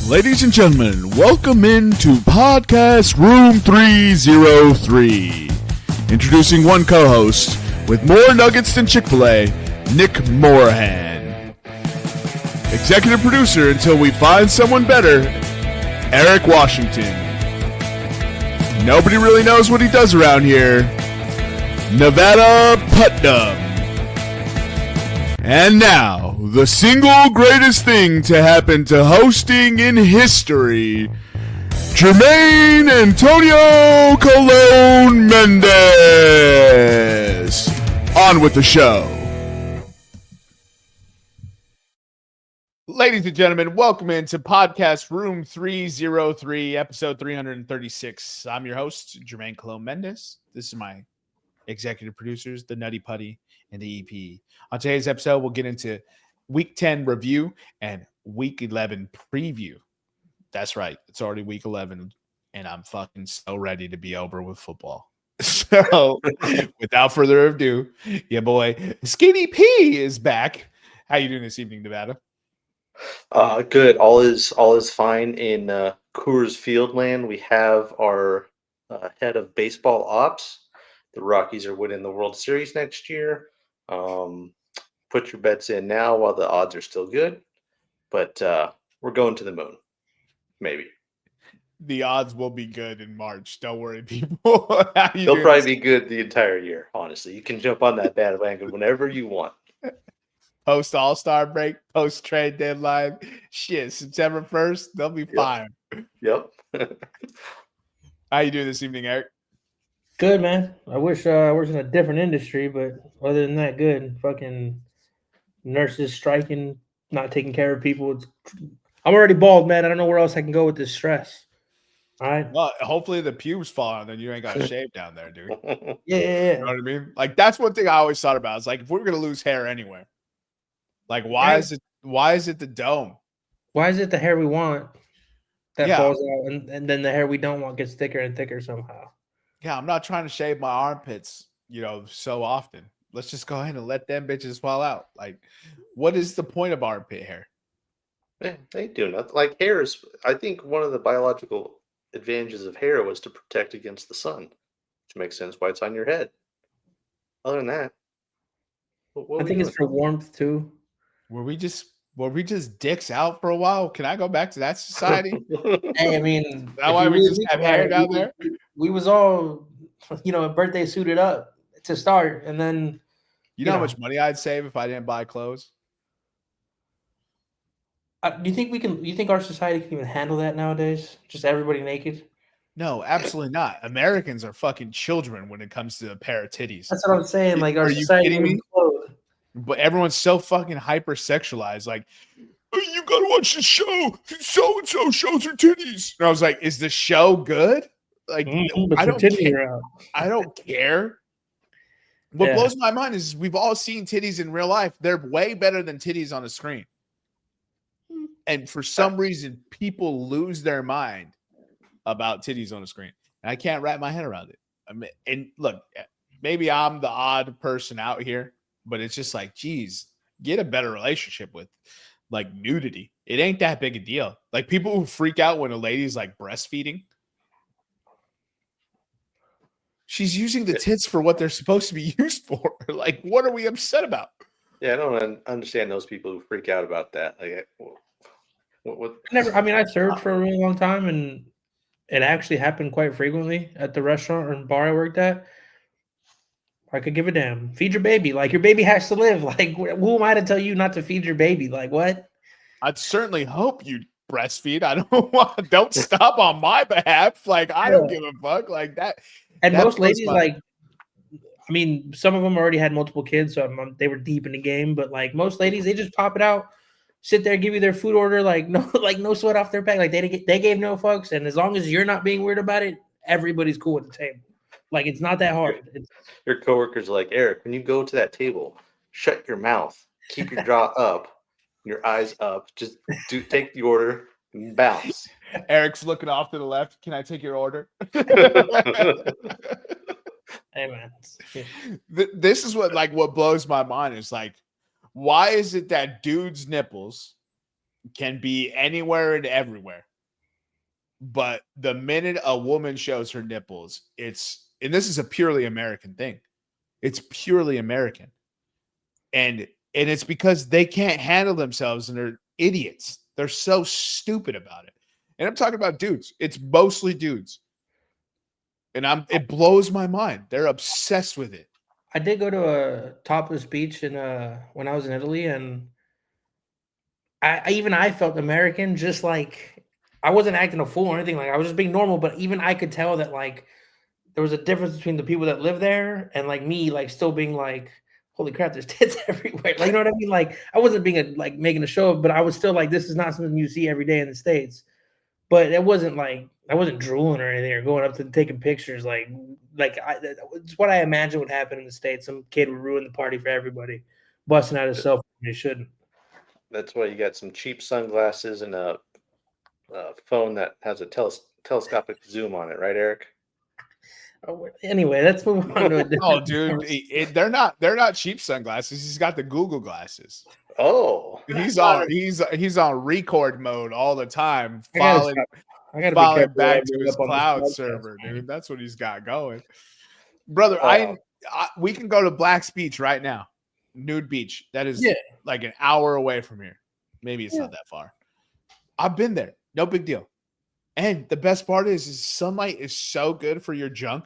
Ladies and gentlemen, welcome into Podcast Room 303. Introducing one co-host with more nuggets than Chick-fil-A, Nick Morahan. Executive producer until we find someone better, Eric Washington. Nobody really knows what he does around here, Nevada Putnam. And now, the single greatest thing to happen to hosting in history, Jermaine Antonio Colon Mendez. On with the show. Ladies and gentlemen, welcome into Podcast Room 303, episode 336. I'm your host, Jermaine Colon Mendez. This is my executive producers, the Nutty Putty and the EP. On today's episode, we'll get into Week 10 review and Week 11 preview. That's right. It's already Week 11, and I'm fucking so ready to be over with football. So, without further ado, your boy Skinny P is back. How you doing this evening, Nevada? Good. All is fine in Coors Fieldland. We have our head of baseball ops. The Rockies are winning the World Series next year. Put your bets in now while the odds are still good, but we're going to the moon. Maybe. The odds will be good in March. Don't worry, people. They'll probably be good the entire year, honestly. You can jump on that bandwagon whenever you want. Post All-Star break, post trade deadline. Shit, September 1st, they'll be fine. Yep. How you doing this evening, Eric? Good, man. I wish I was in a different industry, but other than that, good. Fucking nurses striking, not taking care of people. I'm already bald, man. I don't know where else I can go with this stress. All right. Well, hopefully the pubes fall out, then you ain't got to shave down there, dude. Yeah. You know what I mean? Like, that's one thing I always thought about. It's like, if we're gonna lose hair anywhere, like, why is it the dome? Why is it the hair we want that falls out, and then the hair we don't want gets thicker and thicker somehow? Yeah, I'm not trying to shave my armpits, so often. Let's just go ahead and let them bitches fall out. Like, what is the point of armpit hair? They do nothing. Like, hair is, I think one of the biological advantages of hair was to protect against the sun, which makes sense why it's on your head. Other than that, I think it's for warmth too. Were we just dicks out for a while? Can I go back to that society? Hey, I mean, that's why we just have hair down there. We was all, birthday suited up to start, and then you know how much money I'd save if I didn't buy clothes. Do you think you think our society can even handle that nowadays? Just everybody naked? No, absolutely not. Americans are fucking children when it comes to a pair of titties. That's what I'm saying. Like, our society, you kidding me? But everyone's so fucking hypersexualized. Like, oh, you gotta watch the show. So and so shows her titties. And I was like, is the show good? Like, I don't care. I don't care. What blows my mind is we've all seen titties in real life. They're way better than titties on a screen. And for some reason, people lose their mind about titties on a screen. And I can't wrap my head around it. I mean, and look, maybe I'm the odd person out here, but it's just like, geez, get a better relationship with like nudity. It ain't that big a deal. Like, people who freak out when a lady's like breastfeeding. She's using the tits for what they're supposed to be used for. Like, what are we upset about? Yeah, I don't understand those people who freak out about that. Like, what? I served for a really long time, and it actually happened quite frequently at the restaurant or bar I worked at. I could give a damn. Feed your baby. Like, your baby has to live. Like, who am I to tell you not to feed your baby? Like, what? I'd certainly hope you breastfeed. I don't stop on my behalf. Like, I don't give a fuck like that. And most ladies, some of them already had multiple kids, so they were deep in the game. But like most ladies, they just pop it out, sit there, give you their food order, no sweat off their back. Like, they gave no fucks. And as long as you're not being weird about it, everybody's cool at the table. Like, it's not that hard. Your coworkers are like, Eric, when you go to that table, shut your mouth, keep your jaw up, your eyes up. Just take the order and bounce. Eric's looking off to the left. Can I take your order? Hey, man. This is what blows my mind is like, why is it that dudes' nipples can be anywhere and everywhere. But the minute a woman shows her nipples, and this is a purely American thing. It's purely American. And it's because they can't handle themselves and they're idiots. They're so stupid about it. And I'm talking about dudes. It's mostly dudes. And it blows my mind. They're obsessed with it. I did go to a topless beach when I was in Italy, and I felt American, just like I wasn't acting a fool or anything. Like I was just being normal, but even I could tell that like there was a difference between the people that live there and like me, like still being like, holy crap, there's tits everywhere. Like, you know what I mean? Like I wasn't being like making a show, but I was still like, this is not something you see every day in the States. But it wasn't like I wasn't drooling or anything or going up to taking pictures. It's what I imagine would happen in the States. Some kid would ruin the party for everybody, busting out his cell phone. They shouldn't. That's why you got some cheap sunglasses and a phone that has a telescopic zoom on it, right, Eric? Anyway, let's move on to a different. Oh, dude, they're not cheap sunglasses. He's got the Google glasses. Oh, he's on record mode all the time, I gotta falling back to his cloud server, dude. That's what he's got going, brother. We can go to Black's Beach right now, nude beach. That is like an hour away from here. Maybe it's not that far. I've been there. No big deal. And the best part is sunlight is so good for your junk.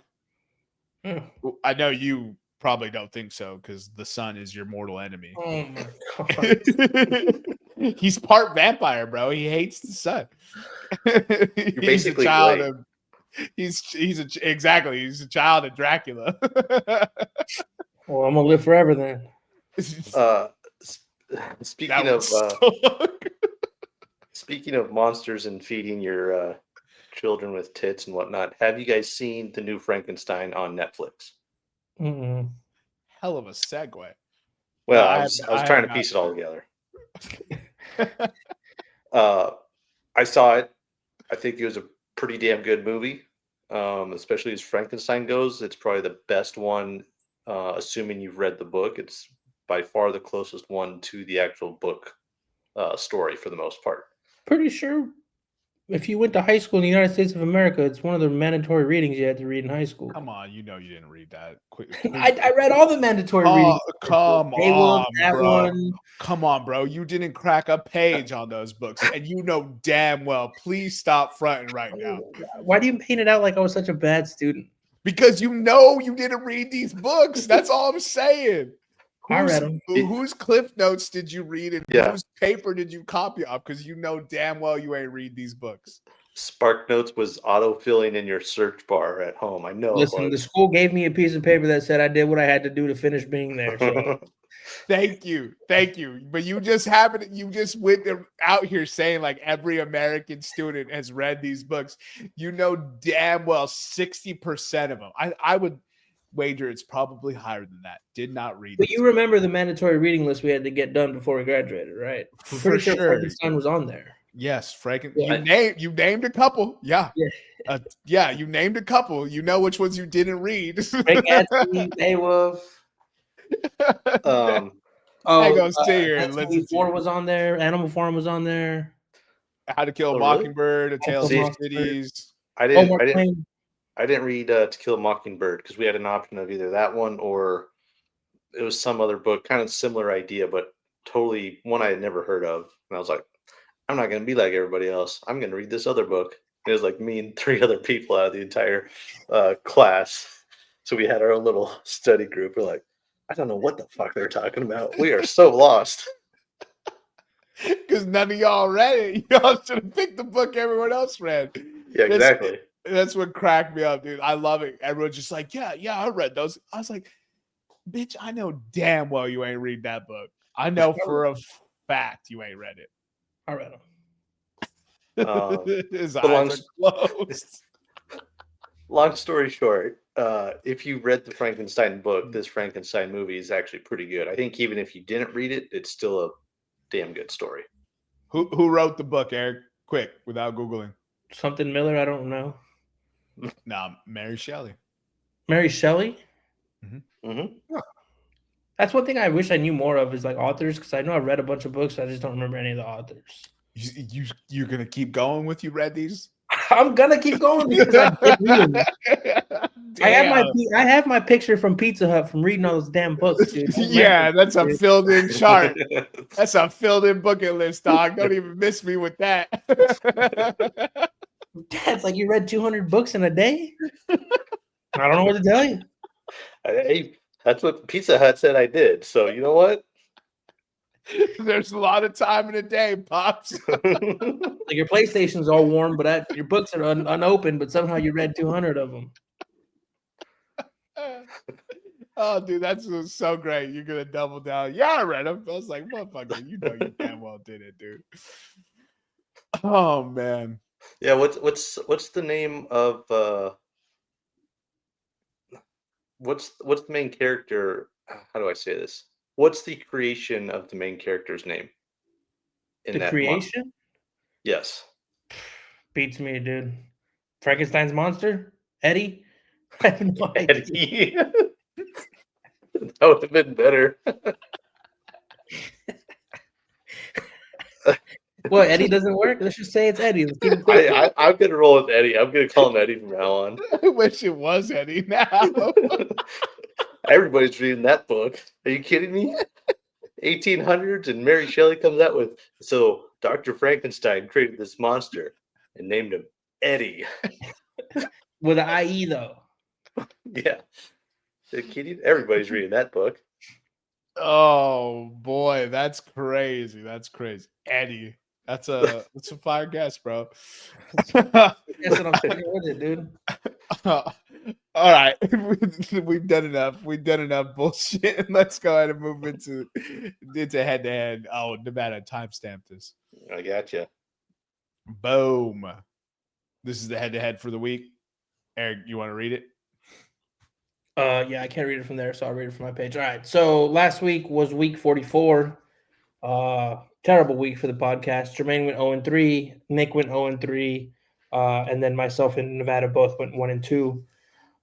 I know you probably don't think so because the sun is your mortal enemy. Oh my God. He's part vampire, bro. He hates the sun. You're basically he's a child of Dracula. Well, I'm gonna live forever then. Speaking of monsters and feeding your children with tits and whatnot, have you guys seen the new Frankenstein on Netflix? Mm-mm. Hell of a segue. Well, I was trying to piece it all together. I saw it. I think it was a pretty damn good movie, especially as Frankenstein goes. It's probably the best one, assuming you've read the book. It's by far the closest one to the actual book story for the most part. Pretty sure if you went to high school in the United States of America, it's one of the mandatory readings you had to read in high school. Come on, you didn't read that. I read all the mandatory readings. Come on, bro. You didn't crack a page on those books, and you know damn well. Please stop fronting right now. Why do you paint it out like I was such a bad student? Because you know you didn't read these books. That's all I'm saying. I read them. Whose Cliff Notes did you read and whose paper did you copy off? Because you know damn well you ain't read these books. Spark Notes was auto-filling in your search bar at home. I know. Listen, the school gave me a piece of paper that said I did what I had to do to finish being there. So. Thank you. But you just went out here saying like every American student has read these books. You know damn well 60% of them. I would wager it's probably higher than that. Did not read. But you remember the mandatory reading list we had to get done before we graduated, right? I'm pretty sure Frankenstein was on there. Yes, Frankenstein. You named a couple. Yeah. You named a couple. You know which ones you didn't read. Gatsby, Beowulf. I go sit here and listen. 4 was on there. Animal Farm was on there. How to Kill a Mockingbird, A Tale of Two Cities. I didn't read To Kill a Mockingbird because we had an option of either that one or it was some other book, kind of similar idea, but totally one I had never heard of. And I was like, I'm not going to be like everybody else. I'm going to read this other book. It was like me and 3 other people out of the entire class. So we had our own little study group. We're like, I don't know what the fuck they're talking about. We are so lost. Because none of y'all read it. Y'all should have picked the book everyone else read. Yeah, exactly. That's what cracked me up, dude. I love it. Everyone's just like, yeah, I read those. I was like, bitch, I know damn well you ain't read that book. I know for a fact you ain't read it. I read them. His eyes are closed. Long story short, if you read the Frankenstein book, this Frankenstein movie is actually pretty good. I think even if you didn't read it, it's still a damn good story. Who wrote the book, Eric? Quick, without Googling. Something Miller, I don't know. No, Mary Shelley. Mary Shelley? Mm-hmm. Mm-hmm. Huh. That's one thing I wish I knew more of is like authors, because I know I read a bunch of books, I just don't remember any of the authors. You're gonna keep going with you read these? I'm gonna keep going because I did read them. I have my picture from Pizza Hut from reading all those damn books, dude. Yeah, that's a filled-in chart. That's a filled-in bucket list, dog. Don't even miss me with that. Dad's like, you read 200 books in a day? I don't know what to tell you. Hey, that's what Pizza Hut said I did. So you know what? There's a lot of time in a day, Pops. Like your PlayStation's all warm, but your books are unopened, but somehow you read 200 of them. Oh, dude, that's so great. You're gonna double down. Yeah, I read them. I was like, motherfucker, you know you damn well did it, dude. Oh man. Yeah, what's the name of what's the main character? How do I say this? What's the creation of the main character's name? The creation? Yes. Beats me, dude. Frankenstein's monster? Eddie? I have no idea. Eddie. That would have been better. Well, Eddie doesn't work. Let's just say it's Eddie. Let's keep it I'm gonna roll with Eddie. I'm gonna call him Eddie from now on. I wish it was Eddie now. Everybody's reading that book. Are you kidding me? 1800s, and Mary Shelley comes out with, so Dr. Frankenstein created this monster and named him Eddie. With an IE though. Yeah. Are you kidding? Everybody's reading that book. Oh boy, that's crazy. That's crazy. Eddie. That's a fire guess, bro. That's what I'm saying with it, dude. All right. We've done enough. We've done enough bullshit. Let's go ahead and move into head to head. Oh, Nevada, timestamp this. I gotcha. Boom. This is the head to head for the week. Eric, you want to read it? Yeah, I can't read it from there, so I'll read it from my page. All right. So last week was week 44. Terrible week for the podcast. Jermaine went 0-3, Nick went 0-3, and then myself and Nevada both went 1-2.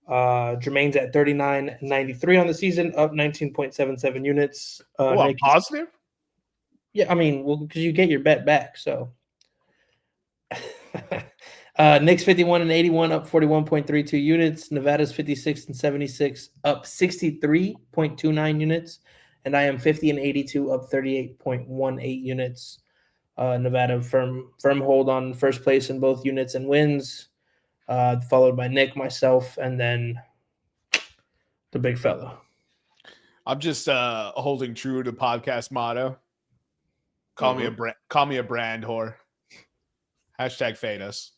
Jermaine's at 39.93 on the season, up 19.77 units. Nick positive? Yeah, I mean, well, because you get your bet back, so. Nick's 51.81, up 41.32 units. Nevada's 56.76, up 63.29 units. And I am 50.82, up 38.18 units. Nevada firm hold on first place in both units and wins, followed by Nick, myself, and then the big fella. I'm just holding true to podcast motto. Call me a brand whore. Hashtag fade us.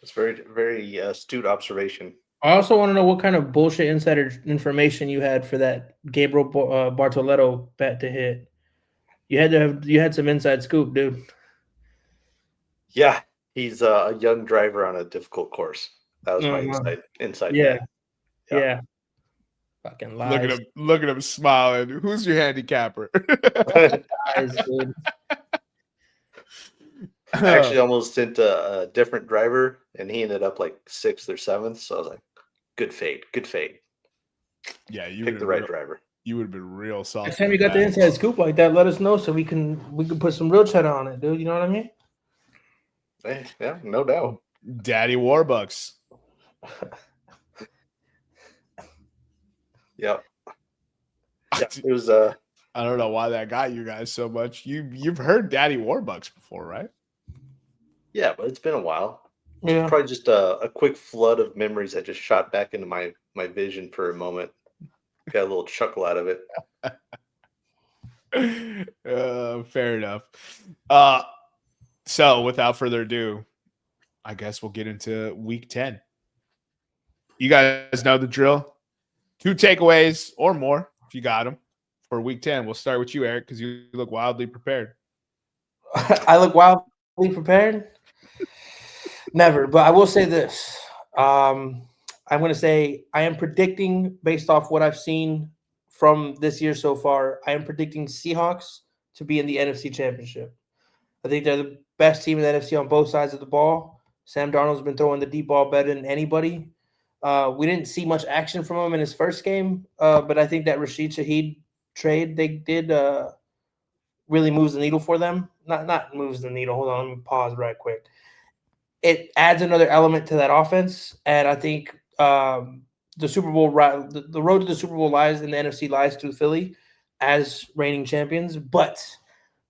That's very, very astute observation. I also want to know what kind of bullshit insider information you had for that Gabriel Bartoletto bet to hit. You had some inside scoop, dude. Yeah, he's a young driver on a difficult course. That was my inside. Yeah. Fucking lies. Look at him smiling. Who's your handicapper? Lies, dude. I actually almost sent a different driver, and he ended up like 6th or 7th. So I was like, "Good fade, good fade." Yeah, you picked the right driver. You would have been real soft. Next time you got the inside scoop like that, let us know so we can put some real cheddar on it, dude. You know what I mean? Yeah, no doubt. Daddy Warbucks. Yep. Yeah, it was. I don't know why that got you guys so much. You've heard Daddy Warbucks before, right? Yeah, but it's been a while. Yeah. Probably just a quick flood of memories that just shot back into my vision for a moment. Got a little chuckle out of it. Fair enough. So without further ado, I guess we'll get into week 10. You guys know the drill. 2 takeaways or more if you got them for week 10. We'll start with you, Eric, because you look wildly prepared. I look wildly prepared? Never, but I will say this. I'm going to say I am predicting, based off what I've seen from this year so far, I am predicting Seahawks to be in the NFC Championship. I think they're the best team in the NFC on both sides of the ball. Sam Darnold's been throwing the deep ball better than anybody. We didn't see much action from him in his first game, but I think that Rashid Shaheed trade they did really moves the needle for them. Not moves the needle. Hold on, let me pause right quick. It adds another element to that offense, and I think the Super Bowl, the road to the Super Bowl lies in the NFC, lies to Philly as reigning champions. But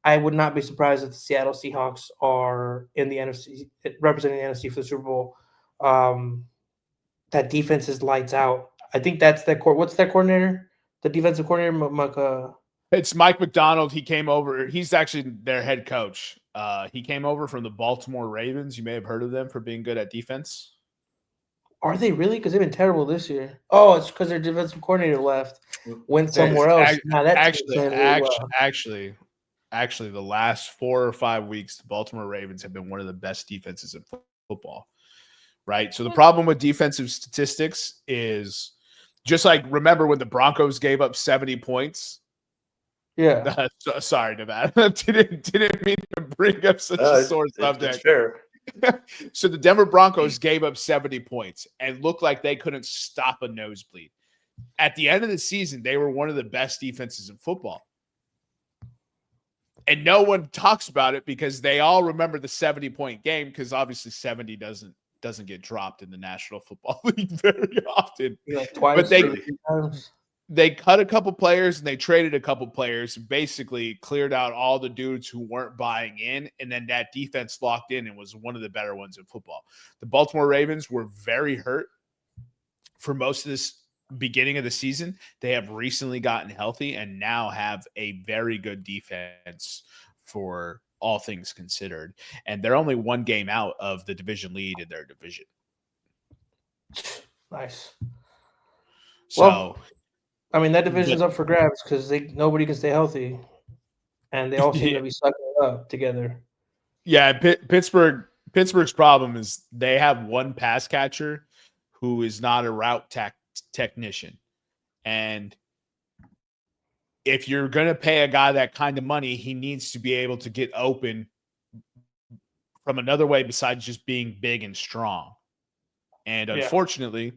I would not be surprised if the Seattle Seahawks are in the NFC, representing the NFC for the Super Bowl. That defense is lights out. I think that's that court. What's that coordinator? The defensive coordinator, It's Mike McDonald. He came over. He's actually their head coach. He came over from the Baltimore Ravens. You may have heard of them for being good at defense. Are they really? Because they've been terrible this year. Oh, it's because their defensive coordinator left, went somewhere else. Actually, the last 4 or 5 weeks, the Baltimore Ravens have been one of the best defenses in football. Right. So the problem with defensive statistics is just like, remember when the Broncos gave up 70 points? Yeah. Sorry, Nevada. didn't mean to bring up such a sore subject. It's fair. So the Denver Broncos gave up 70 points and looked like they couldn't stop a nosebleed. At the end of the season, they were one of the best defenses in football. And no one talks about it because they all remember the 70-point game, because obviously 70 doesn't get dropped in the National Football League very often. Like twice, but they cut a couple players and they traded a couple players and basically cleared out all the dudes who weren't buying in. And then that defense locked in and was one of the better ones in football. The Baltimore Ravens were very hurt for most of this beginning of the season. They have recently gotten healthy and now have a very good defense for all things considered. And they're only one game out of the division lead in their division. Nice. So, well, I mean, that division's up for grabs because nobody can stay healthy, and they all seem to be sucking it up together. Yeah, Pittsburgh's problem is they have one pass catcher who is not a route technician, and if you're going to pay a guy that kind of money, he needs to be able to get open from another way besides just being big and strong. And unfortunately,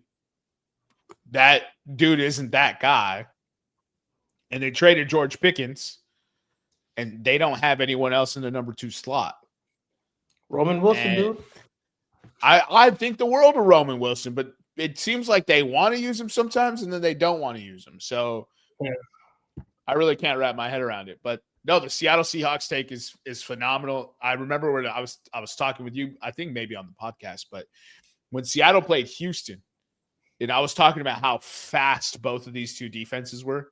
that dude isn't that guy. And they traded George Pickens, and they don't have anyone else in the number 2 slot. Roman Wilson, dude. I think the world of Roman Wilson, but it seems like they want to use him sometimes and then they don't want to use him. So I really can't wrap my head around it. But no, the Seattle Seahawks take is phenomenal. I remember when I was talking with you, I think maybe on the podcast, but when Seattle played Houston, and I was talking about how fast both of these two defenses were,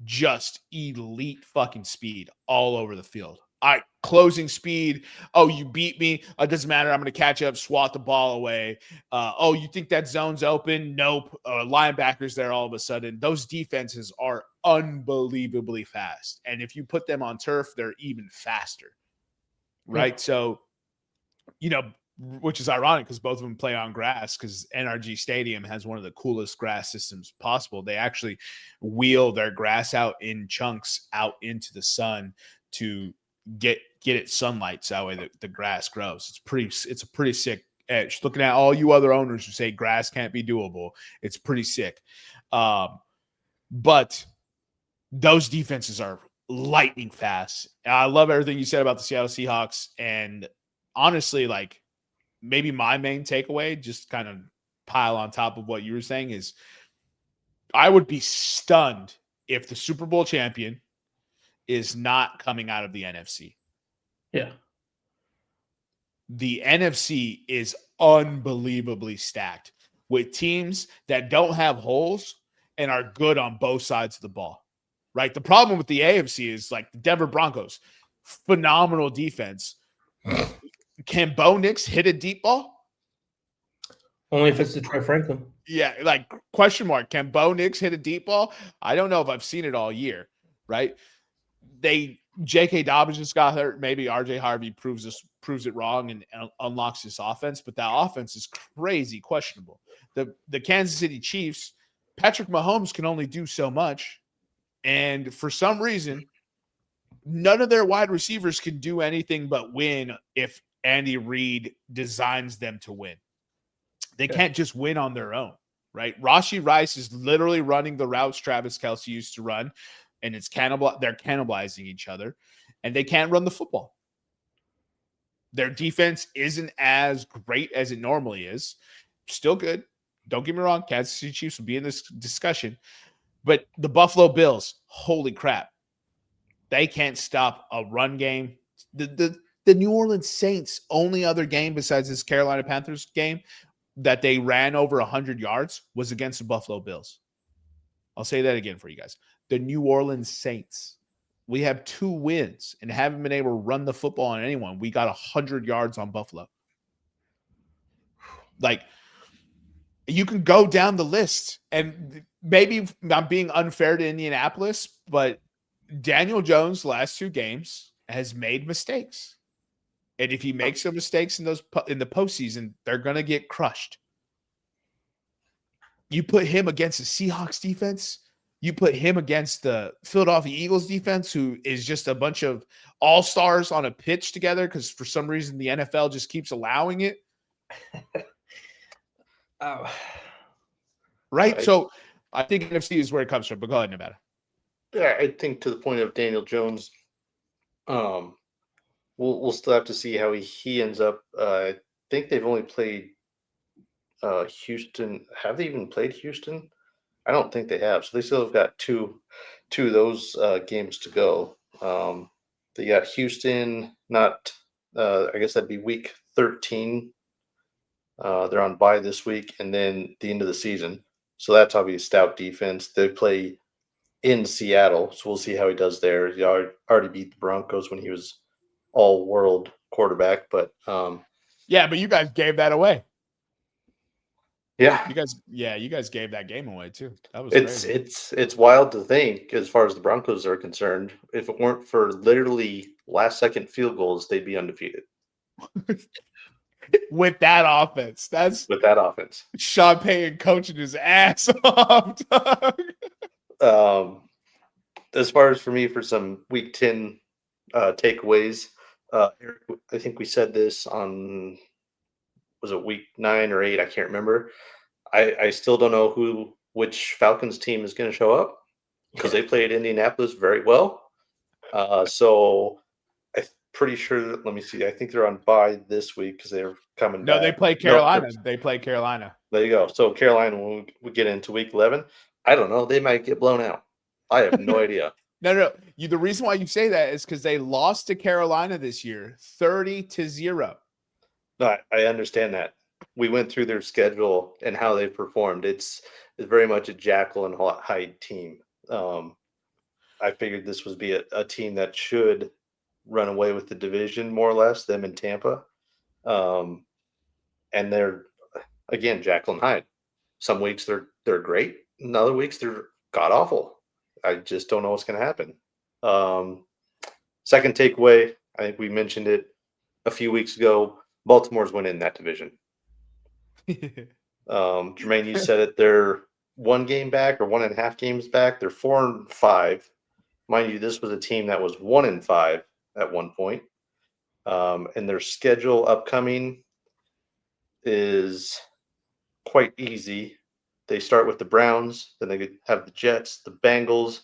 just elite fucking speed all over the field. All right, closing speed. Oh, you beat me. It doesn't matter. I'm going to catch up, swat the ball away. Oh, you think that zone's open? Nope. Linebackers there all of a sudden. Those defenses are unbelievably fast. And if you put them on turf, they're even faster. Right? So, which is ironic because both of them play on grass, because NRG Stadium has one of the coolest grass systems possible. They actually wheel their grass out in chunks out into the sun to get it sunlight, so that way the grass grows. It's a pretty sick edge. Looking at all you other owners who say grass can't be doable, it's pretty sick. But those defenses are lightning fast. I love everything you said about the Seattle Seahawks, and honestly, like, maybe my main takeaway, just kind of pile on top of what you were saying, is I would be stunned if the Super Bowl champion is not coming out of the NFC. Yeah. The NFC is unbelievably stacked with teams that don't have holes and are good on both sides of the ball, right? The problem with the AFC is, like, the Denver Broncos, phenomenal defense. Can Bo Nix hit a deep ball? Only if it's Detroit Franklin. Yeah, like, question mark. Can Bo Nix hit a deep ball? I don't know if I've seen it all year, right? J.K. Dobbins just got hurt. Maybe R.J. Harvey proves it wrong and unlocks this offense, but that offense is crazy questionable. The Kansas City Chiefs, Patrick Mahomes can only do so much, and for some reason, none of their wide receivers can do anything but win if Andy Reid designs them to win. They can't just win on their own, right? Rashee Rice is literally running the routes Travis Kelce used to run, and they're cannibalizing each other, and they can't run the football. Their defense isn't as great as it normally is. Still good. Don't get me wrong. Kansas City Chiefs will be in this discussion. But the Buffalo Bills, holy crap. They can't stop a run game. The New Orleans Saints' only other game besides this Carolina Panthers game that they ran over 100 yards was against the Buffalo Bills. I'll say that again for you guys. The New Orleans Saints. We have 2 wins and haven't been able to run the football on anyone. We got 100 yards on Buffalo. Like, you can go down the list, and maybe I'm being unfair to Indianapolis, but Daniel Jones last 2 games has made mistakes. And if he makes some mistakes in the postseason, they're going to get crushed. You put him against the Seahawks defense, you put him against the Philadelphia Eagles defense, who is just a bunch of all-stars on a pitch together because for some reason the NFL just keeps allowing it. Oh. Right? So I think NFC is where it comes from. But go ahead, Nevada. Yeah, I think to the point of Daniel Jones, we'll still have to see how he ends up. I think they've only played Houston. Have they even played Houston? I don't think they have. So they still have got two of those games to go. They got Houston, not I guess that'd be week 13. They're on bye this week, and then the end of the season. So that's obviously stout defense. They play in Seattle, so we'll see how he does there. He already beat the Broncos when he was all-world quarterback, but yeah, but you guys gave that away. Yeah, you guys gave that game away too. That was crazy. It's wild to think, as far as the Broncos are concerned, if it weren't for literally last-second field goals, they'd be undefeated. With that offense, with that offense, Sean Payton coaching his ass off. As far as for me, for some Week 10 takeaways, Eric, I think we said this on, was it Week 9 or 8? I can't remember. I still don't know which Falcons team is going to show up because they played Indianapolis very well. So I'm pretty sure. Let me see. I think they're on bye this week because they're coming. No, back. they play Carolina. They play Carolina. There you go. So Carolina, when we get into Week 11, I don't know. They might get blown out. I have no idea. No. The reason why you say that is because they lost to Carolina this year, 30-0. No, I understand that. We went through their schedule and how they performed. It's very much a Jekyll and Hyde team. I figured this would be a team that should run away with the division, more or less, them in Tampa. And they're, again, Jekyll and Hyde. Some weeks they're great. And other weeks they're god-awful. I just don't know what's going to happen. Second takeaway, I think we mentioned it a few weeks ago. Baltimore's winning that division. Jermaine, you said it. They're 1 game back or 1.5 games back. They're 4-5. Mind you, this was a team that was 1-5 at one point. And their schedule upcoming is quite easy. They start with the Browns, then they have the Jets, the Bengals,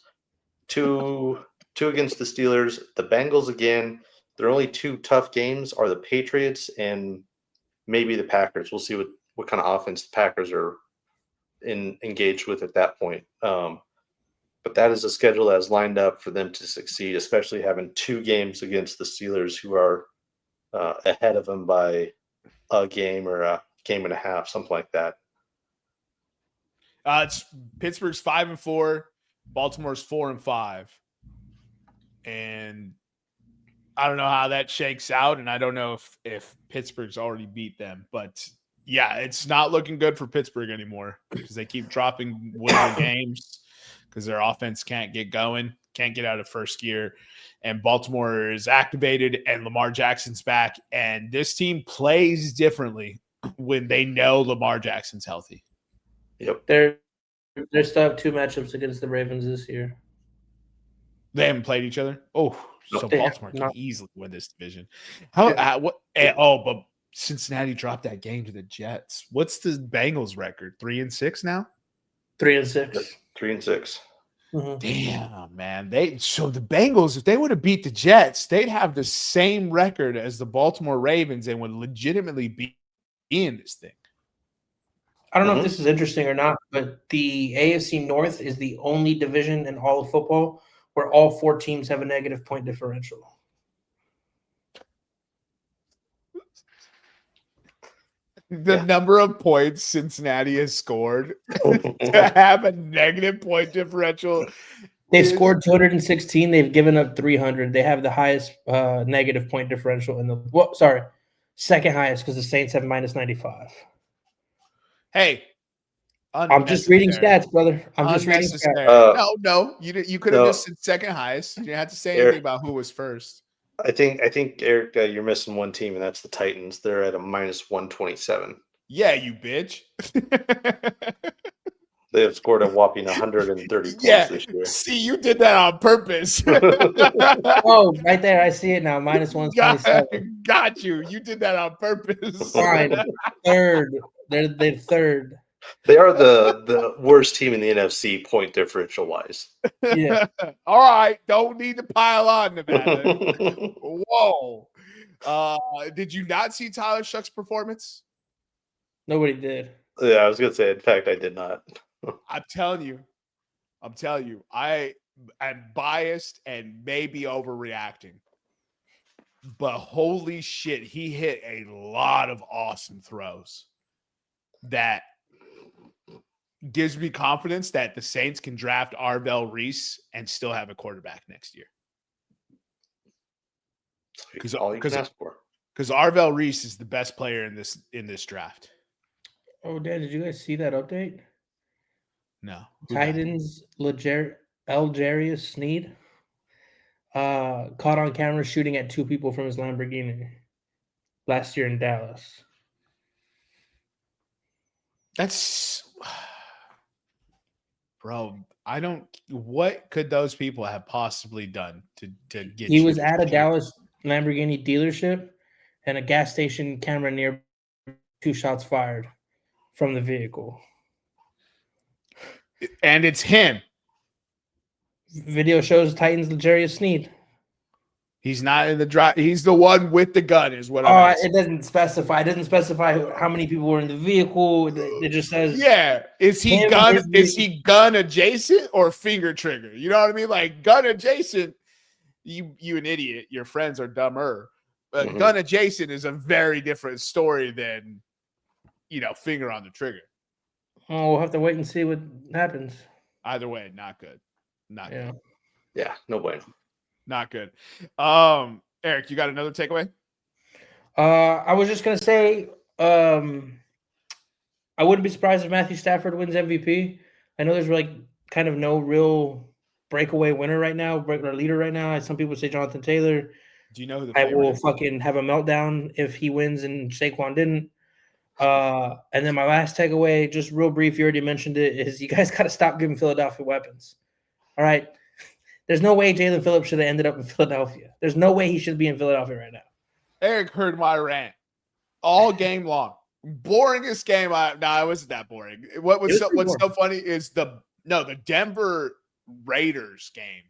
two against the Steelers, the Bengals again. Their only 2 tough games are the Patriots and maybe the Packers. We'll see what kind of offense the Packers are engaged with at that point. But that is a schedule that is lined up for them to succeed, especially having 2 games against the Steelers, who are ahead of them by a game or a game and a half, something like that. It's Pittsburgh's 5-4, Baltimore's 4-5, and I don't know how that shakes out, and I don't know if Pittsburgh's already beat them, but yeah, it's not looking good for Pittsburgh anymore because they keep dropping winning games because their offense can't get going, can't get out of first gear, and Baltimore is activated, and Lamar Jackson's back, and this team plays differently when they know Lamar Jackson's healthy. Yep. They still have 2 matchups against the Ravens this year. They haven't played each other. Oh, so Baltimore can easily win this division. But Cincinnati dropped that game to the Jets. What's the Bengals record? 3-6 now. 3-6. 3-6. Damn, man. So the Bengals, if they would have beat the Jets, they'd have the same record as the Baltimore Ravens and would legitimately be in this thing. I don't know if this is interesting or not, but the AFC North is the only division in all of football where all 4 teams have a negative point differential. The number of points Cincinnati has scored to have a negative point differential. They've scored 216. They've given up 300. They have the highest negative point differential in the second highest because the Saints have minus 95. Hey, I'm just reading stats, brother. I'm just reading stats. No. You could have just said second highest. You didn't have to say anything about who was first. I think Eric, you're missing one team, and that's the Titans. They're at a minus 127. Yeah, you bitch. They have scored a whopping 130 points this year. See, you did that on purpose. Oh, right there. I see it now. Minus 127. Got you. You did that on purpose. Fine. Third. They're third. They are the worst team in the NFC point differential wise. Yeah. All right. Don't need to pile on, Nevada. Whoa. Did you not see Tyler Shuck's performance? Nobody did. Yeah, I was gonna say. In fact, I did not. I'm telling you, I am biased and maybe overreacting, but holy shit, he hit a lot of awesome throws that gives me confidence that the Saints can draft Arvell Reese and still have a quarterback next year. Because all you can ask for. Because Arvell Reese is the best player in this draft. Oh, Dad, did you guys see that update? No. Titans Algerius Sneed caught on camera shooting at 2 people from his Lamborghini last year in Dallas. That's bro. What could those people have possibly done to get? He was at a Dallas Lamborghini dealership, and a gas station camera near 2 shots fired from the vehicle. And it's him. Video shows Titans Algerius Sneed. He's not in the drive. He's the one with the gun, is what I'm asking. It doesn't specify. It doesn't specify how many people were in the vehicle. It just says, yeah. Is he gun? Is he gun adjacent or finger trigger? You know what I mean? Like gun adjacent, you an idiot. Your friends are dumber. But gun adjacent is a very different story than, finger on the trigger. Oh, we'll have to wait and see what happens. Either way, not good. Not good. Yeah, no bueno. Not good. Eric, you got another takeaway? I was just gonna say, I wouldn't be surprised if Matthew Stafford wins MVP. I know there's kind of no real breakaway winner right now, breakaway leader right now. Some people say Jonathan Taylor. Do you know who the I will fucking have a meltdown if he wins and Saquon didn't. And then my last takeaway, just real brief, you already mentioned it, is you guys got to stop giving Philadelphia weapons. All right. There's no way Jalen Phillips should have ended up in Philadelphia. There's no way he should be in Philadelphia right now. Eric heard my rant all game long. Boringest game. It wasn't that boring. What's so funny is the Denver Raiders game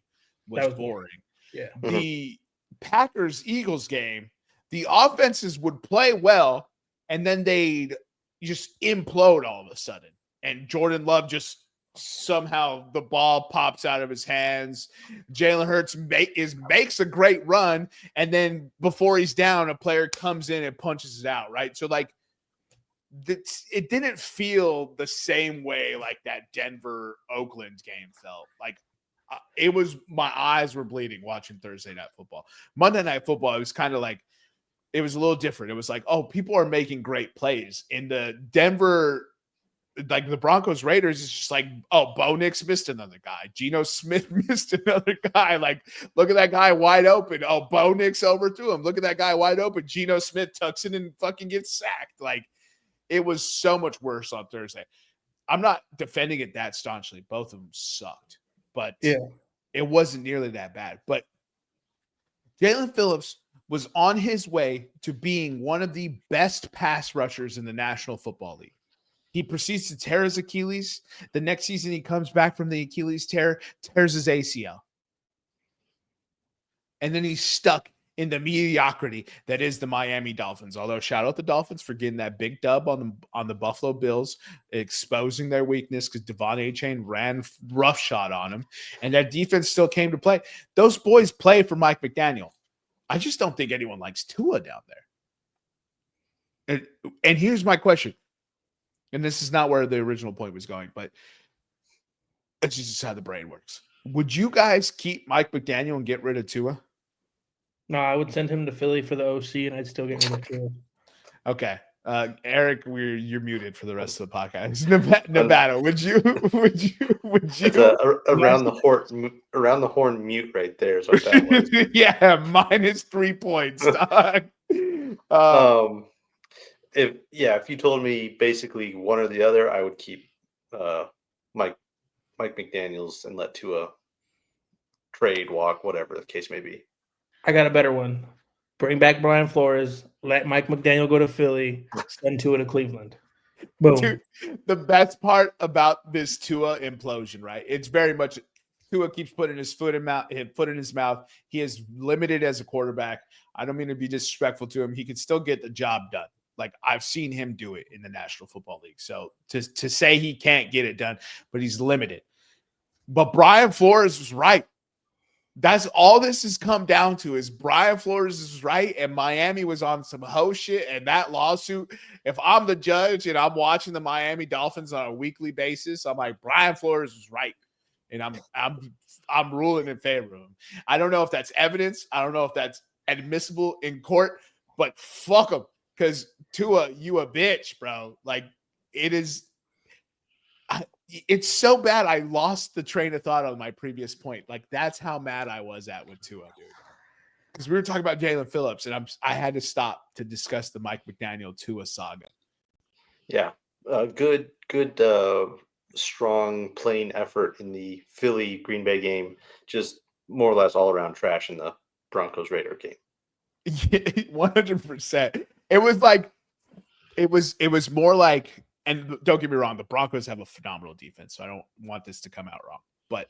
was boring. Yeah. The Packers-Eagles game, the offenses would play well, and then they'd just implode all of a sudden. And Jordan Love just somehow the ball pops out of his hands. Jalen Hurts makes a great run, and then before he's down, a player comes in and punches it out, right? So, it didn't feel the same way like that Denver-Oakland game felt. It was, my eyes were bleeding watching Thursday Night Football. Monday Night Football, it was kind of it was a little different. It was people are making great plays. In the Denver, the Broncos Raiders, it's just Bo Nix missed another guy. Geno Smith missed another guy. Look at that guy wide open. Oh, Bo Nix overthrew him. Look at that guy wide open. Geno Smith tucks in and fucking gets sacked. It was so much worse on Thursday. I'm not defending it that staunchly. Both of them sucked. But it wasn't nearly that bad. But Jalen Phillips was on his way to being one of the best pass rushers in the National Football League. He proceeds to tear his Achilles. The next season, he comes back from the Achilles tear, tears his ACL. And then he's stuck in the mediocrity that is the Miami Dolphins. Although, shout out the Dolphins for getting that big dub on the Buffalo Bills, exposing their weakness because Devon A-Chain ran roughshod on him. And that defense still came to play. Those boys play for Mike McDaniel. I just don't think anyone likes Tua down there. And here's my question. And this is not where the original point was going, but it's just how the brain works. Would you guys keep Mike McDaniel and get rid of Tua? No, I would send him to Philly for the OC, and I'd still get rid of Tua. Okay, Eric, you're muted for the rest of the podcast. Nevada, would you? It's around the horn mute right there is what that was. Yeah, -3 points. If you told me basically one or the other, I would keep Mike McDaniels and let Tua trade, walk, whatever the case may be. I got a better one. Bring back Brian Flores. Let Mike McDaniel go to Philly. Send Tua to Cleveland. Boom. Dude, the best part about this Tua implosion, right? It's very much Tua keeps putting his foot in his mouth. He is limited as a quarterback. I don't mean to be disrespectful to him. He can still get the job done. Like, I've seen him do it in the National Football League. So to say he can't get it done, but he's limited. But Brian Flores was right. That's all this has come down to is Brian Flores is right and Miami was on some hoe shit. And that lawsuit, if I'm the judge and I'm watching the Miami Dolphins on a weekly basis, I'm like, Brian Flores is right. And I'm ruling in favor of him. I don't know if that's evidence. I don't know if that's admissible in court, but fuck him. Because Tua, you a bitch, bro. Like, it is. It's so bad I lost the train of thought on my previous point. Like, that's how mad I was with Tua, dude. Because we were talking about Jalen Phillips, and I had to stop to discuss the Mike McDaniel Tua saga. Yeah, good, strong, plain effort in the Philly Green Bay game. Just more or less all around trash in the Broncos Raider game. 100%. It was like, it was more like. And don't get me wrong, the Broncos have a phenomenal defense, so I don't want this to come out wrong. But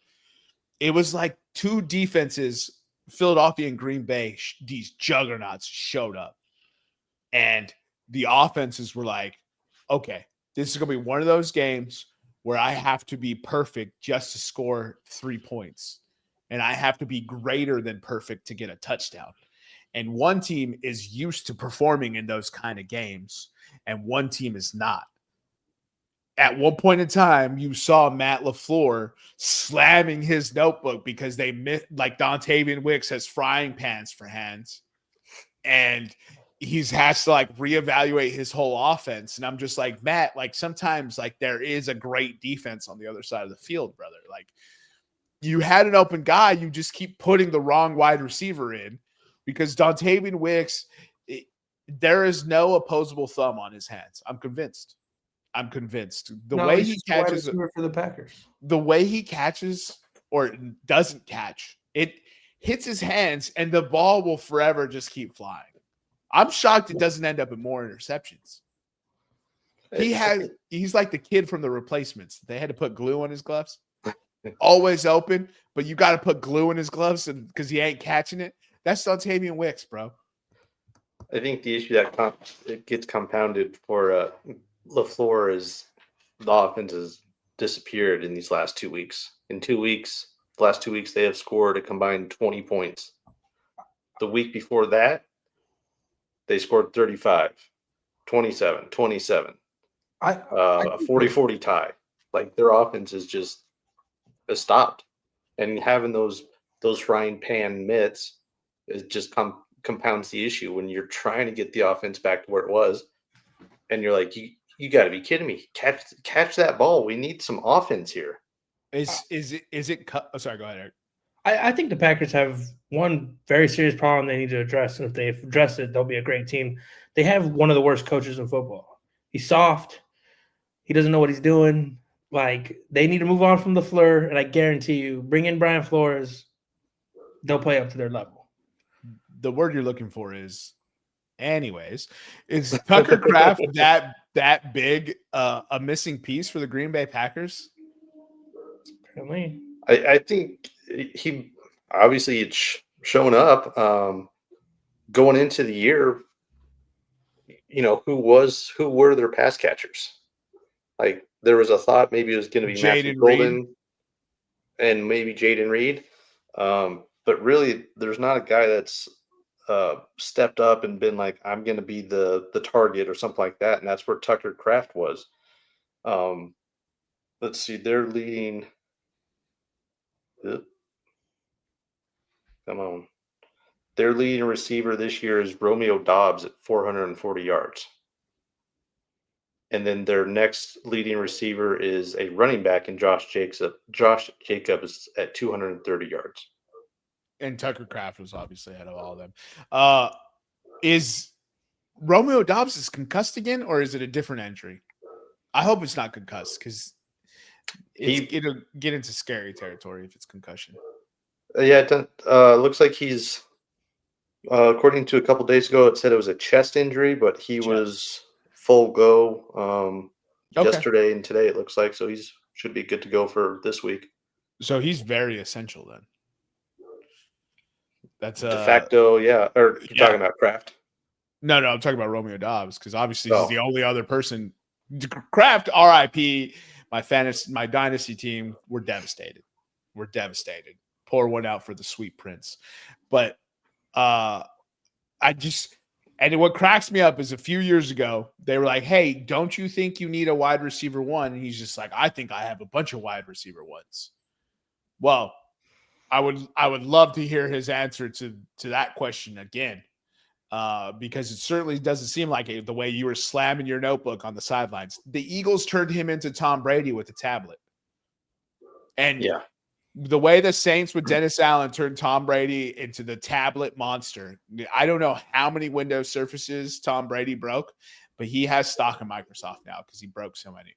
it was like two defenses, Philadelphia and Green Bay, these juggernauts showed up. And the offenses were like, okay, this is going to be one of those games where I have to be perfect just to score 3 points. And I have to be greater than perfect to get a touchdown. And one team is used to performing in those kind of games, and one team is not. At one point in time, you saw Matt LaFleur slamming his notebook because they missed, like, Dontavian Wicks has frying pans for hands. And he has to, like, reevaluate his whole offense. And I'm just like, Matt, like, sometimes, like, there is a great defense on the other side of the field, brother. Like, you had an open guy, you just keep putting the wrong wide receiver in because Dontavian Wicks, there is no opposable thumb on his hands. I'm convinced. The way he catches for the Packers, the way he catches or doesn't catch, it hits his hands and the ball will forever just keep flying. I'm shocked it doesn't end up in more interceptions. He's like the kid from The Replacements. They had to put glue on his gloves. Always open, but you got to put glue in his gloves because he ain't catching it. That's Dontavian Wicks, bro. I think the issue that it gets compounded for LaFleur is the offense has disappeared in these last 2 weeks. In 2 weeks, the last 2 weeks, they have scored a combined 20 points. The week before that, they scored 35, 27, 27. A 40-40 tie. Like, their offense is just stopped. And having those frying pan mitts, it just compounds the issue when you're trying to get the offense back to where it was. And you're like, you got to be kidding me. Catch that ball. We need some offense here. Is it cut? Oh, sorry, go ahead, Eric. I think the Packers have one very serious problem they need to address. And if they address it, they'll be a great team. They have one of the worst coaches in football. He's soft. He doesn't know what he's doing. Like, they need to move on from LaFleur, and I guarantee you, bring in Brian Flores, they'll play up to their level. The word you're looking for is Anyways, is Tucker Kraft that big a missing piece for the Green Bay Packers? Apparently. I think he obviously it's shown up going into the year. Who were their pass catchers? Like there was a thought maybe it was going to be Matthew Jaden Golden Reed. and maybe Jaden Reed, but really there's not a guy that's stepped up and been like, I'm going to be the target or something like that, and that's where Tucker Kraft was. Let's see, they're leading. Come on. Their leading receiver this year is Romeo Dobbs at 440 yards. And then their next leading receiver is a running back in Josh Jacobs at 230 yards. And Tucker Kraft was obviously ahead of all of them. Is Romeo Dobbs is concussed again, or is it a different injury? I hope it's not concussed because it'll get into scary territory if it's concussion. Yeah, it looks like he's, according to a couple days ago, it said it was a chest injury, but he was full go yesterday and today, it looks like. So he's should be good to go for this week. So he's very essential then. That's de facto, yeah. Or you're talking about Kraft? No, I'm talking about Romeo Dobbs because obviously he's the only other person. Kraft, RIP, my dynasty team, we're devastated. Pour one out for the sweet prince. But and what cracks me up is a few years ago, they were like, hey, don't you think you need a wide receiver one? And he's just like, I think I have a bunch of wide receiver ones. Well, I would love to hear his answer to that question again. Because it certainly doesn't seem like it, the way you were slamming your notebook on the sidelines. The Eagles turned him into Tom Brady with a tablet. And the way the Saints with Dennis Allen turned Tom Brady into the tablet monster. I don't know how many Windows surfaces Tom Brady broke, but he has stock in Microsoft now because he broke so many.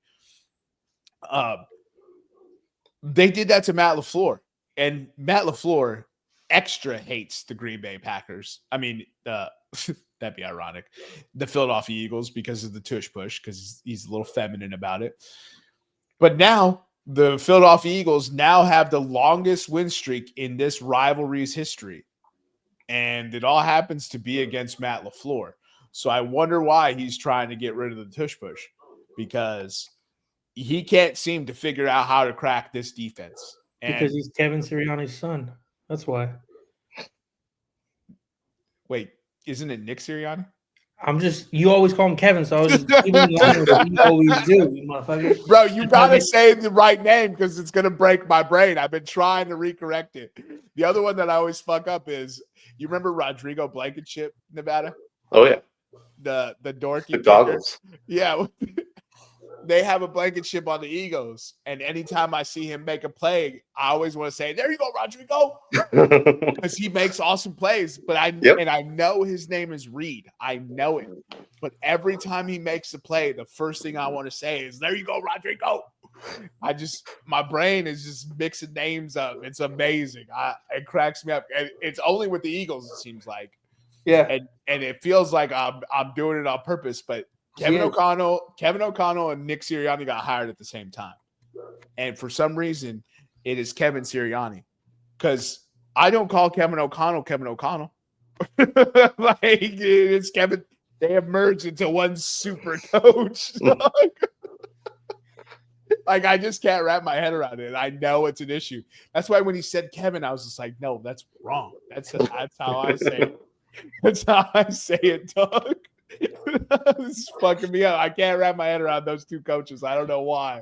They did that to Matt LaFleur. And Matt LaFleur extra hates the Green Bay Packers. I mean, that'd be ironic. The Philadelphia Eagles because of the tush push, because he's a little feminine about it. But now the Philadelphia Eagles now have the longest win streak in this rivalry's history. And it all happens to be against Matt LaFleur. So I wonder why he's trying to get rid of the tush push, because he can't seem to figure out how to crack this defense. Because he's Kevin Sirianni's son. That's why. Wait, isn't it Nick Sirianni? You always call him Kevin, so I was just keeping in line with what you always do, you motherfucker. Bro, you gotta say the right name because it's gonna break my brain. I've been trying to recorrect it. The other one that I always fuck up is, you remember Rodrigo Blankenship, Nevada? Oh yeah. The dorky the goggles. Yeah. They have a Blankenship on the Eagles, and anytime I see him make a play, I always want to say, there you go, Rodrigo. Because he makes awesome plays. But I know his name is Reed. I know it. But every time he makes a play, the first thing I want to say is, there you go, Rodrigo. My brain is just mixing names up. It's amazing. It cracks me up. And it's only with the Eagles, it seems like. Yeah. And it feels like I'm doing it on purpose, but Kevin O'Connell and Nick Sirianni got hired at the same time. And for some reason, it is Kevin Sirianni. Because I don't call Kevin O'Connell. Like, it's Kevin. They have merged into one super coach. Like, I just can't wrap my head around it. I know it's an issue. That's why when he said Kevin, I was just like, no, that's wrong. That's how I say it. That's how I say it, dog. This is fucking me up. I can't wrap my head around those two coaches. I don't know why.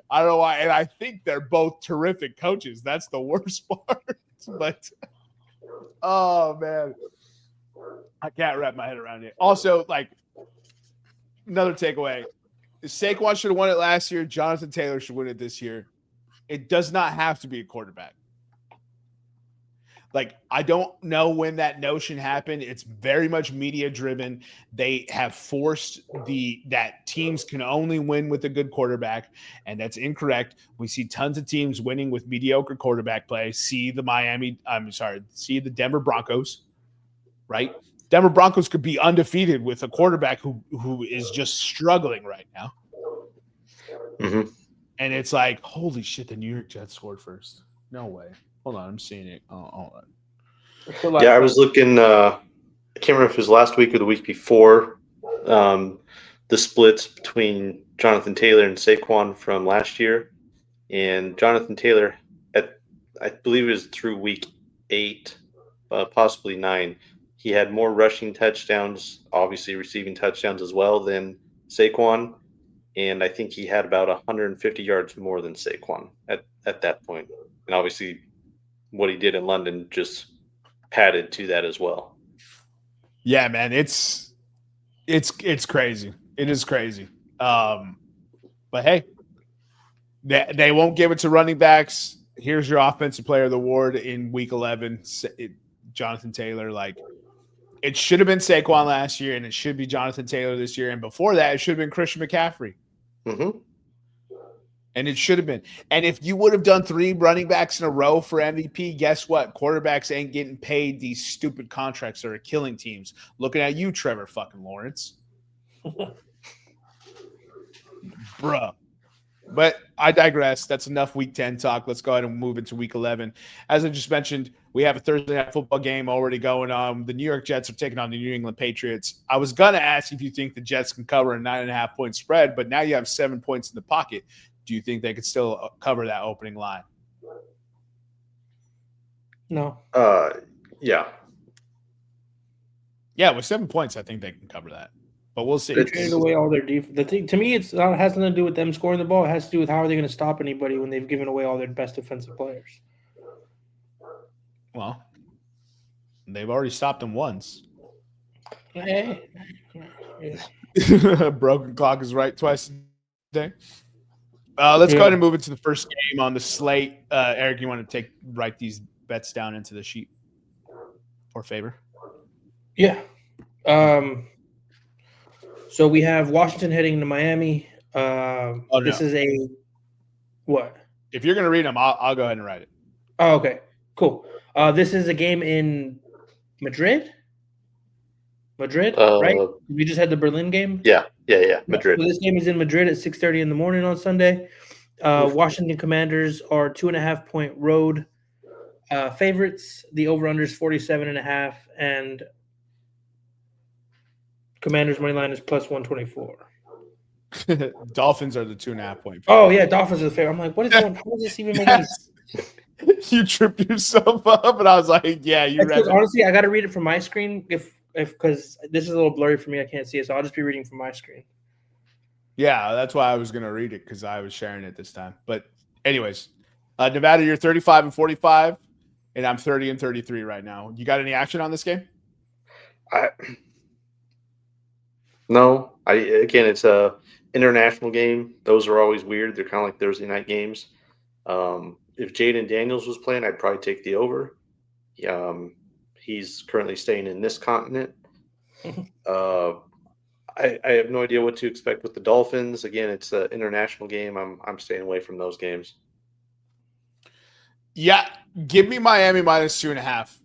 And I think they're both terrific coaches. That's the worst part. But, oh, man. I can't wrap my head around it. Also, like, another takeaway. Saquon should have won it last year. Jonathan Taylor should win it this year. It does not have to be a quarterback. Like, I don't know when that notion happened. It's very much media driven. They have forced that teams can only win with a good quarterback, and that's incorrect. We see tons of teams winning with mediocre quarterback play. See the Denver Broncos, right? Denver Broncos could be undefeated with a quarterback who is just struggling right now. Mm-hmm. And it's like, holy shit, the New York Jets scored first. No way. Hold on, I'm seeing it. Oh, hold on. Yeah, I was looking. I can't remember if it was last week or the week before. The splits between Jonathan Taylor and Saquon from last year, and Jonathan Taylor, I believe it was through week 8, possibly 9. He had more rushing touchdowns, obviously receiving touchdowns as well than Saquon, and I think he had about 150 yards more than Saquon at that point. And obviously, what he did in London just padded to that as well. Yeah, man, it's crazy. It is crazy. But hey, they won't give it to running backs. Here's your offensive player of the award in week 11, Jonathan Taylor. Like, it should have been Saquon last year, and it should be Jonathan Taylor this year. And before that, it should have been Christian McCaffrey. Mm-hmm. And it should have been. And if you would have done 3 running backs in a row for MVP, guess what? Quarterbacks ain't getting paid these stupid contracts that are killing teams. Looking at you, Trevor fucking Lawrence. Bruh. But I digress. That's enough week 10 talk. Let's go ahead and move into week 11. As I just mentioned, we have a Thursday night football game already going on. The New York Jets are taking on the New England Patriots. I was going to ask if you think the Jets can cover a 9.5 point spread, but now you have 7 points in the pocket. Do you think they could still cover that opening line? No. Yeah. Yeah, with 7 points, I think they can cover that. But we'll see. They traded away all their defense. The thing to me, it has nothing to do with them scoring the ball. It has to do with how are they going to stop anybody when they've given away all their best defensive players. Well, they've already stopped them once. Yeah. Broken clock is right twice a day. Let's go ahead and move into the first game on the slate. Eric, you want to write these bets down into the sheet or favor? Yeah. So we have Washington heading to Miami. This is a what? If you're going to read them, I'll go ahead and write it. Oh, okay. Cool. This is a game in Madrid. Right? We just had the Berlin game. Yeah. Madrid. So this game is in Madrid at 6:30 in the morning on Sunday. Washington Commanders are 2.5 point road favorites. The over/under is 47.5, and Commanders money line is plus 124. Dolphins are the 2.5 point. Oh yeah, Dolphins are the favorite. I'm like, what is going? How does this even make any sense? You tripped yourself up, and I was like, yeah, you read it. Honestly, I got to read it from my screen if because this is a little blurry for me. I can't see it, so I'll just be reading from my screen. Yeah, that's why I was going to read it because I was sharing it this time. But anyways, Nevada, you're 35-45, and I'm 30-33 right now. You got any action on this game? No. Again, it's a international game. Those are always weird. They're kind of like Thursday night games. If Jaden Daniels was playing, I'd probably take the over. He's currently staying in this continent. I have no idea what to expect with the Dolphins. Again, it's an international game. I'm staying away from those games. Yeah, give me Miami minus 2.5.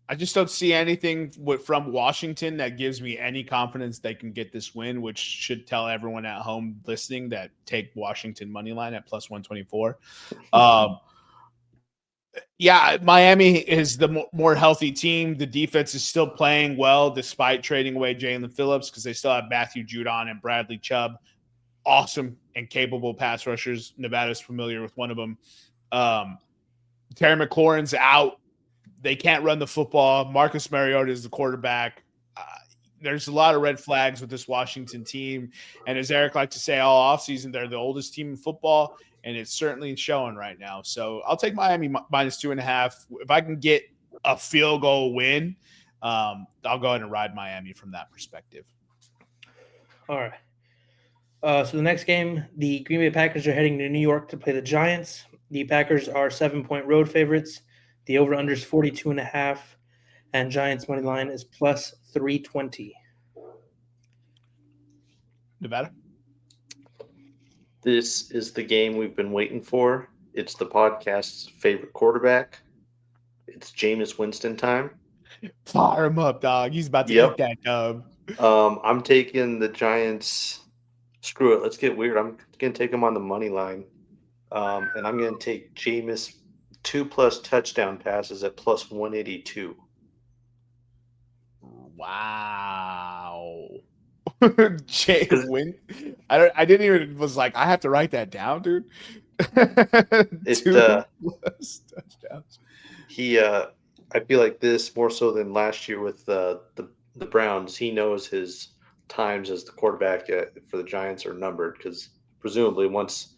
I just don't see anything from Washington that gives me any confidence they can get this win, which should tell everyone at home listening that take Washington money line at plus 124. Yeah, Miami is the more healthy team. The defense is still playing well despite trading away Jalen Phillips because they still have Matthew Judon and Bradley Chubb. Awesome and capable pass rushers. Nevada's familiar with one of them. Terry McLaurin's out. They can't run the football. Marcus Mariota is the quarterback. There's a lot of red flags with this Washington team. And as Eric likes to say all offseason, they're the oldest team in football, and it's certainly showing right now. So I'll take Miami minus 2.5. If I can get a field goal win, I'll go ahead and ride Miami from that perspective. All right. So the next game, the Green Bay Packers are heading to New York to play the Giants. The Packers are 7-point road favorites. The over-under is 42.5, and Giants money line is plus 320. Nevada? This is the game we've been waiting for. It's the podcast's favorite quarterback. It's Jameis Winston time. Fire him up, dog. He's about to Yep. eat that dub. I'm taking the Giants. Screw it. Let's get weird. I'm going to take them on the money line. And I'm going to take Jameis 2+ touchdown passes at plus 182. Wow. Jay Win. I didn't even was like, I have to write that down, dude. 2+ touchdowns. I feel like this more so than last year with the Browns. He knows his times as the quarterback for the Giants are numbered because presumably once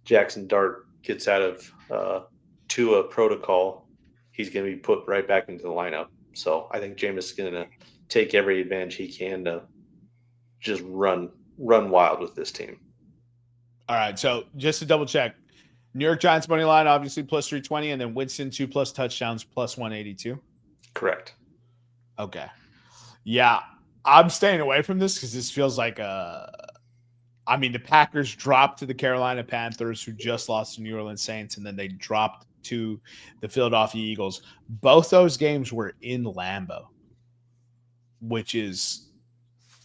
Jackson Dart gets out of Tua protocol, he's going to be put right back into the lineup. So I think Jameis is going to take every advantage he can to just run wild with this team. All right, so just to double check, New York Giants money line obviously plus 320, and then Winston 2+ touchdowns plus 182. Correct. Okay, yeah, I'm staying away from this because this feels like I mean, the Packers dropped to the Carolina Panthers, who just lost to New Orleans Saints, and then they dropped to the Philadelphia Eagles. Both those games were in Lambeau, which is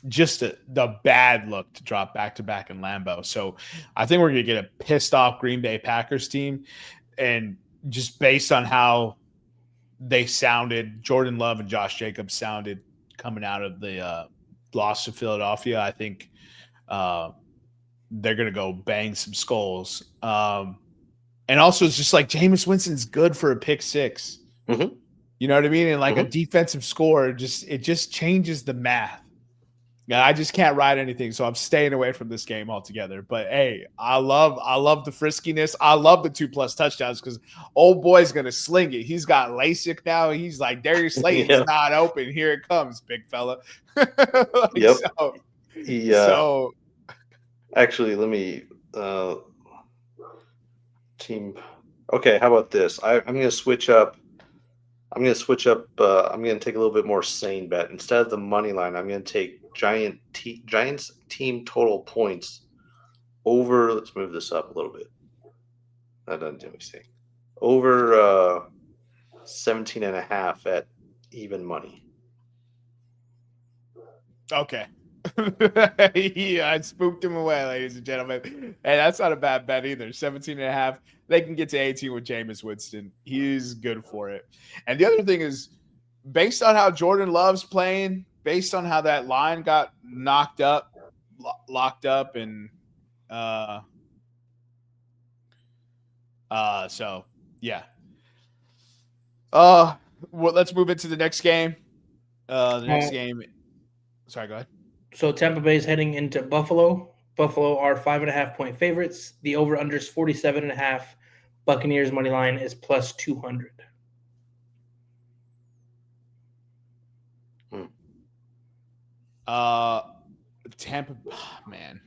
just the bad look to drop back-to-back in Lambeau. So I think we're going to get a pissed-off Green Bay Packers team. And just based on how they sounded, Jordan Love and Josh Jacobs sounded coming out of the loss to Philadelphia, I think they're going to go bang some skulls. And also, it's just like Jameis Winston's good for a pick six. Mm-hmm. You know what I mean? And like a defensive score, it just changes the math. Yeah, I just can't ride anything, so I'm staying away from this game altogether. But hey, I love the friskiness. I love the 2+ touchdowns because old boy's gonna sling it. He's got LASIK now. He's like Darius Slayton's not open. Here it comes, big fella. Yep. So actually, let me team. Okay, how about this? I'm gonna switch up. I'm going to take a little bit more sane bet. Instead of the money line, I'm going to take Giants team total points over. Let's move this up a little bit. That doesn't do anything. Over 17.5 at even money. Okay. Yeah, I spooked him away, ladies and gentlemen. Hey, that's not a bad bet either. 17.5. They can get to 18 with Jameis Winston. He's good for it. And the other thing is, based on how Jordan Love's playing, based on how that line got locked up, and so yeah. Well, let's move into the next game. The next game. Sorry, go ahead. So Tampa Bay is heading into Buffalo. Buffalo are 5.5-point favorites. The over/under is 47.5. Buccaneers money line is plus 200. Tampa, man,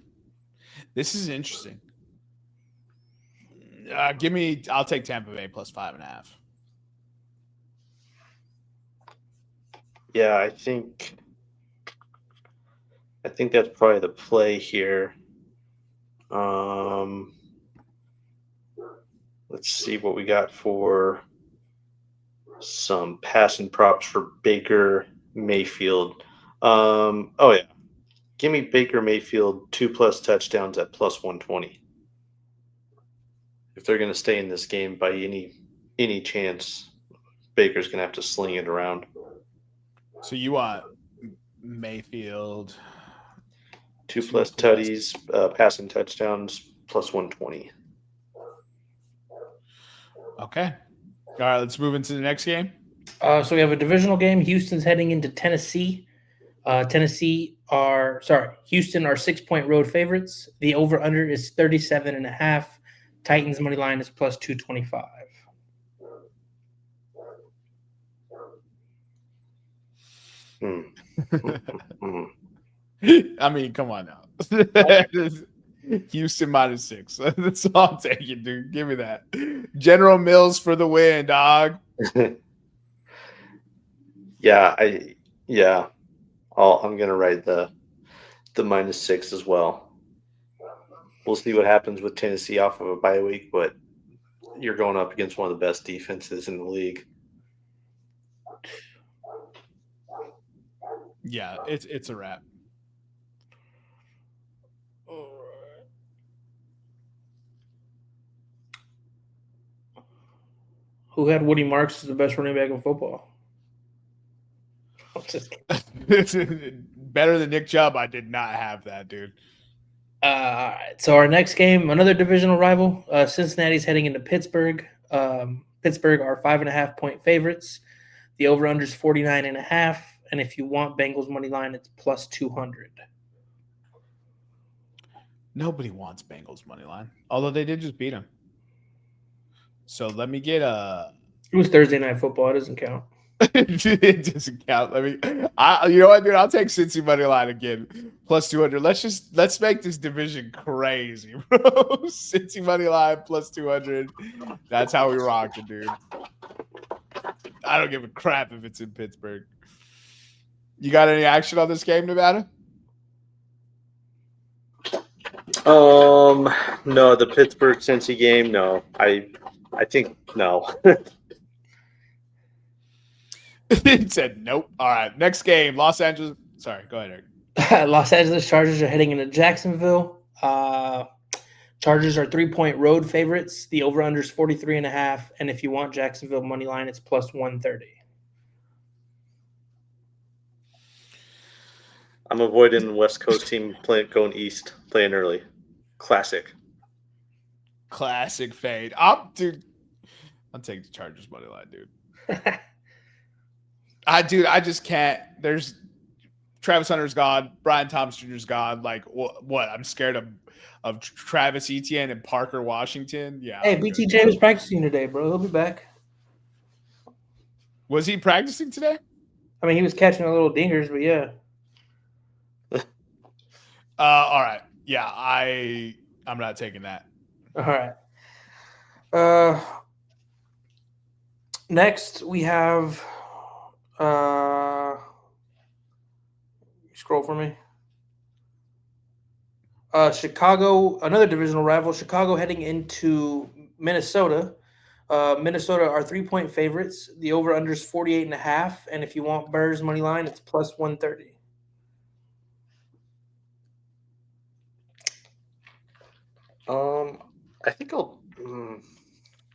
this is interesting. I'll take Tampa Bay plus 5.5. Yeah, I think that's probably the play here. Let's see what we got for some passing props for Baker Mayfield. Oh yeah, give me Baker Mayfield 2+ touchdowns at plus 120. If they're going to stay in this game by any chance, Baker's going to have to sling it around. So you want Mayfield 2+ tutties, passing touchdowns plus 120. Okay. All right, let's move into the next game. So we have a divisional game. Houston's heading into Tennessee. Houston are 6-point road favorites. The over/under is 37.5. Titans money line is plus 225. I mean, come on now. Houston -6. That's all I'm taking, dude. Give me that. General Mills for the win, dog. I'm gonna ride the -6 as well. We'll see what happens with Tennessee off of a bye week, but you're going up against one of the best defenses in the league. Yeah, it's a wrap. Who had Woody Marks as the best running back in football? Better than Nick Chubb. I did not have that, dude. All right. So our next game, another divisional rival. Cincinnati's heading into Pittsburgh. Pittsburgh are 5.5-point favorites. The over/under is 49.5, and if you want Bengals money line, it's plus 200. Nobody wants Bengals money line, although they did just beat them. So let me get a. It was Thursday Night Football. It doesn't count. It doesn't count. You know what, dude? I'll take Cincy money line again, plus 200. Let's make this division crazy, bro. Cincy money line plus 200. That's how we rock it, dude. I don't give a crap if it's in Pittsburgh. You got any action on this game, Nevada? No, the Pittsburgh Cincy game. No, I think no. It said nope. All right, next game, Los Angeles. Sorry, go ahead, Eric. Los Angeles Chargers are heading into Jacksonville. Chargers are 3-point road favorites. The over/under is 43.5, and if you want Jacksonville money line, it's plus 130. I'm avoiding the West Coast team going east, playing early. Classic fade. I'll take the Chargers money line, dude. I just can't. There's Travis Hunter's gone. Brian Thomas Jr.'s gone. Like what? I'm scared of Travis Etienne and Parker Washington. Yeah. Hey, BTJ was practicing today, bro. He'll be back. Was he practicing today? I mean, he was catching a little dingers, but yeah. All right. Yeah, I'm not taking that. All right. Next we have scroll for me. Chicago, another divisional rival. Chicago heading into Minnesota. Minnesota are 3-point favorites. The over/under is 48.5, and if you want Bears money line, it's plus 130. I think I'll.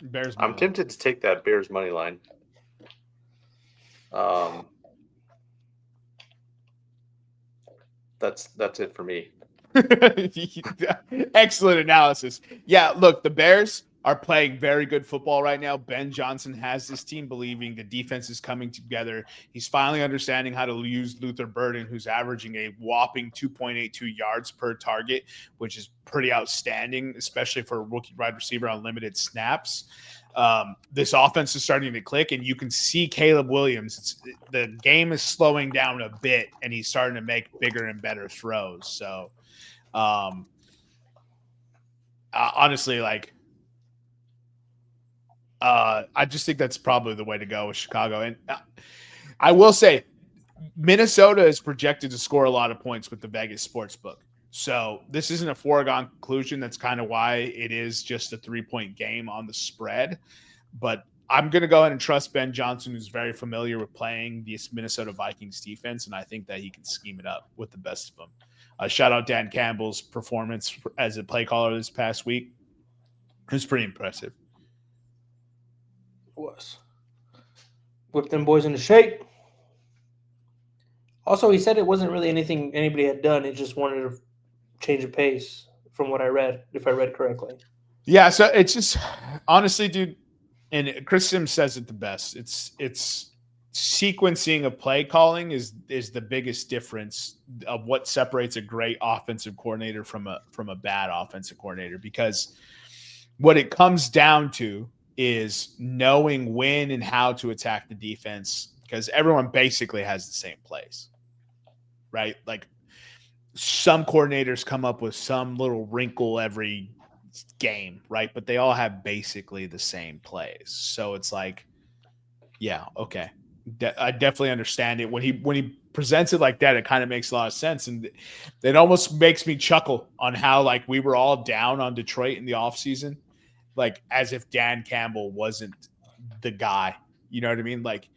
Bears. I'm tempted to take that Bears money line. That's it for me. Excellent analysis. Yeah, look, the Bears are playing very good football right now. Ben Johnson has this team believing the defense is coming together. He's finally understanding how to use Luther Burden, who's averaging a whopping 2.82 yards per target, which is pretty outstanding, especially for a rookie wide receiver on limited snaps. This offense is starting to click, and you can see Caleb Williams. The game is slowing down a bit, and he's starting to make bigger and better throws. So, honestly, like, I just think that's probably the way to go with Chicago. And I will say, Minnesota is projected to score a lot of points with the Vegas Sportsbook. So this isn't a foregone conclusion. That's kind of why it is just a 3-point game on the spread. But I'm going to go ahead and trust Ben Johnson, who's very familiar with playing this Minnesota Vikings defense, and I think that he can scheme it up with the best of them. Shout out Dan Campbell's performance as a play caller this past week. It was pretty impressive. Was whip them boys into shape. Also, he said it wasn't really anything anybody had done. He just wanted to change of pace, from what I read, if I read correctly. Yeah, so it's just honestly, dude, and Chris Sims says it the best. It's sequencing of play calling is the biggest difference of what separates a great offensive coordinator from a bad offensive coordinator, because what it comes down to is knowing when and how to attack the defense, because everyone basically has the same plays, right? Like some coordinators come up with some little wrinkle every game, right? But they all have basically the same plays. So it's like, yeah, okay. I definitely understand it. When he presents it like that, it kind of makes a lot of sense. And it almost makes me chuckle on how, like, we were all down on Detroit in the offseason, like as if Dan Campbell wasn't the guy. You know what I mean? Like,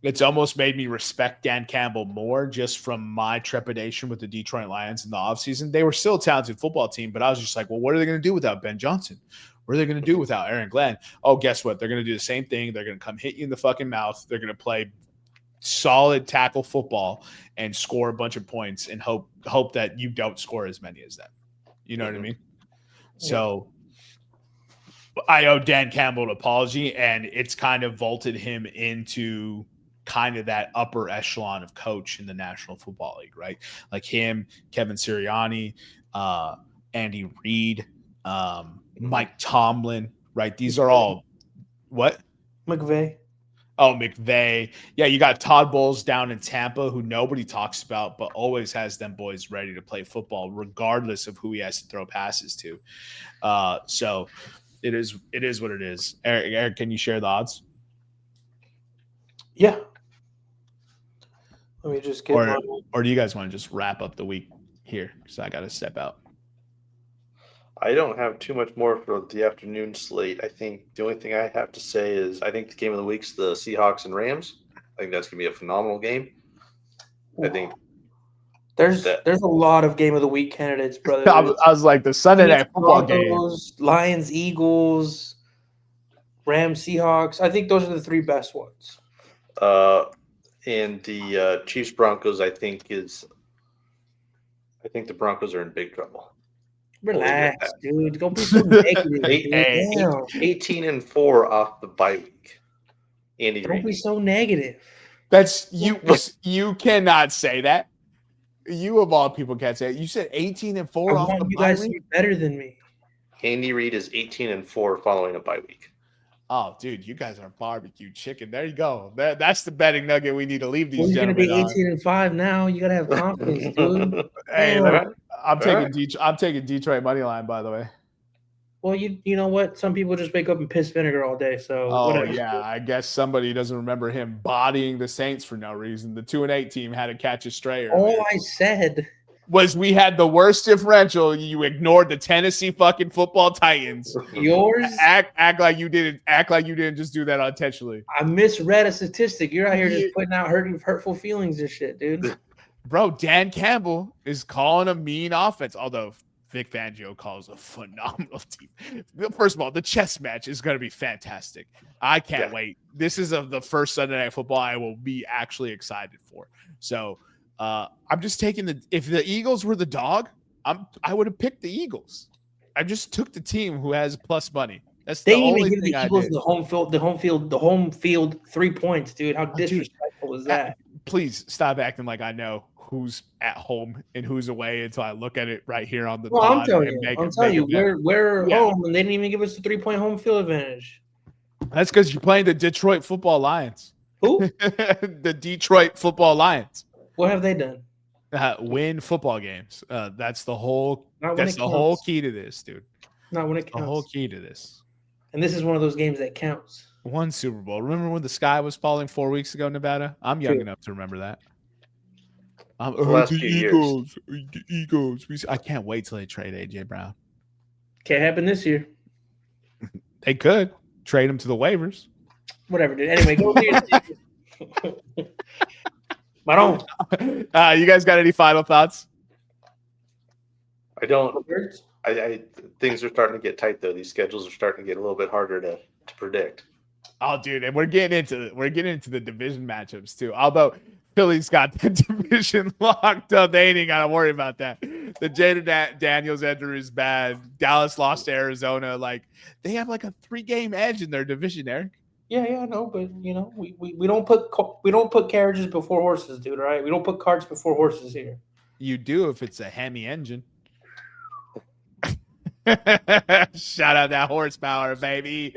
It's almost made me respect Dan Campbell more just from my trepidation with the Detroit Lions in the offseason. They were still a talented football team, but I was just like, well, what are they going to do without Ben Johnson? What are they going to do without Aaron Glenn? Oh, guess what? They're going to do the same thing. They're going to come hit you in the fucking mouth. They're going to play solid tackle football and score a bunch of points and hope that you don't score as many as them. You know what I mean? So I owe Dan Campbell an apology, and it's kind of vaulted him into kind of that upper echelon of coach in the National Football League, right? Like him, Kevin Sirianni, Andy Reid, Mike Tomlin, right? These are all what? McVay. Oh, McVay. Yeah, you got Todd Bowles down in Tampa, who nobody talks about, but always has them boys ready to play football, regardless of who he has to throw passes to. So it is what it is. Eric, can you share the odds? Yeah. Let me just get or do you guys want to just wrap up the week here? Because I got to step out. I don't have too much more for the afternoon slate. I think the only thing I have to say is I think the game of the week's the Seahawks and Rams. I think that's going to be a phenomenal game. I think there's a lot of game of the week candidates, brother. I was like the Sunday night football game. Lions, Eagles, Rams, Seahawks. I think those are the three best ones. And the Chiefs Broncos, I think the Broncos are in big trouble. Relax, dude. Don't be so negative. 18-4 off the bye week. Andy Don't Reid. be so negative. That's you. You cannot say that. You of all people can't say it. You said 18-4 off the bye week. You guys to be better than me. Andy Reid is 18-4 following a bye week. Oh, dude, you guys are barbecue chicken. There you go. That's the betting nugget we need to leave these. Well, you're gentlemen going to be 18-5 now. You got to have confidence, dude. Hey, I'm taking Detroit money line, by the way. Well, you know what? Some people just wake up and piss vinegar all day. So whatever. Yeah, I guess somebody doesn't remember him bodying the Saints for no reason. The 2-8 team had to catch a stray. All I said was we had the worst differential. You ignored the Tennessee fucking football Titans. Yours? Act like you didn't. Act like you didn't just do that intentionally. I misread a statistic. You're out here just putting out hurtful feelings and shit, dude. Bro, Dan Campbell is calling a mean offense, although Vic Fangio calls a phenomenal team. First of all, the chess match is going to be fantastic. I can't wait. This is the first Sunday Night Football I will be actually excited for. So I'm just taking if the Eagles were the dog, I would have picked the Eagles. I just took the team who has plus money. That's the only thing I did. They even give the Eagles the home field 3 points, dude. How disrespectful is that? Please stop acting like I know who's at home and who's away until I look at it right here on the pod. I'm telling you, we're home and they didn't even give us the 3-point home field advantage. That's because you're playing the Detroit Football Lions. Who? The Detroit Football Lions. What have they done? Win football games. That's the whole. That's the whole key to this, dude. Not when it counts. The whole key to this. And this is one of those games that counts. One Super Bowl. Remember when the sky was falling 4 weeks ago, Nevada? I'm young enough to remember that. The Eagles. I can't wait till they trade A.J. Brown. Can't happen this year. They could trade him to the waivers. Whatever, dude. Anyway, go to your Maron. You guys got any final thoughts? I don't. I things are starting to get tight though. These schedules are starting to get a little bit harder to predict. Oh, dude, and we're getting into the division matchups too. Although Philly's got the division locked up, they ain't got to worry about that. The Jaden Daniels injury is bad. Dallas lost to Arizona. Like they have like a 3-game edge in their division, Eric. Yeah, I know, but you know, we don't put carriages before horses, dude. All right, we don't put carts before horses here. You do if it's a Hemi engine. Shout out that horsepower, baby.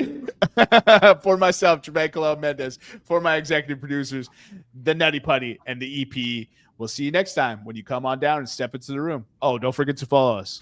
For myself, Jermaine Colon Mendez, for my executive producers, the Nutty Putty and the EP. We'll see you next time when you come on down and step into the room. Oh, don't forget to follow us.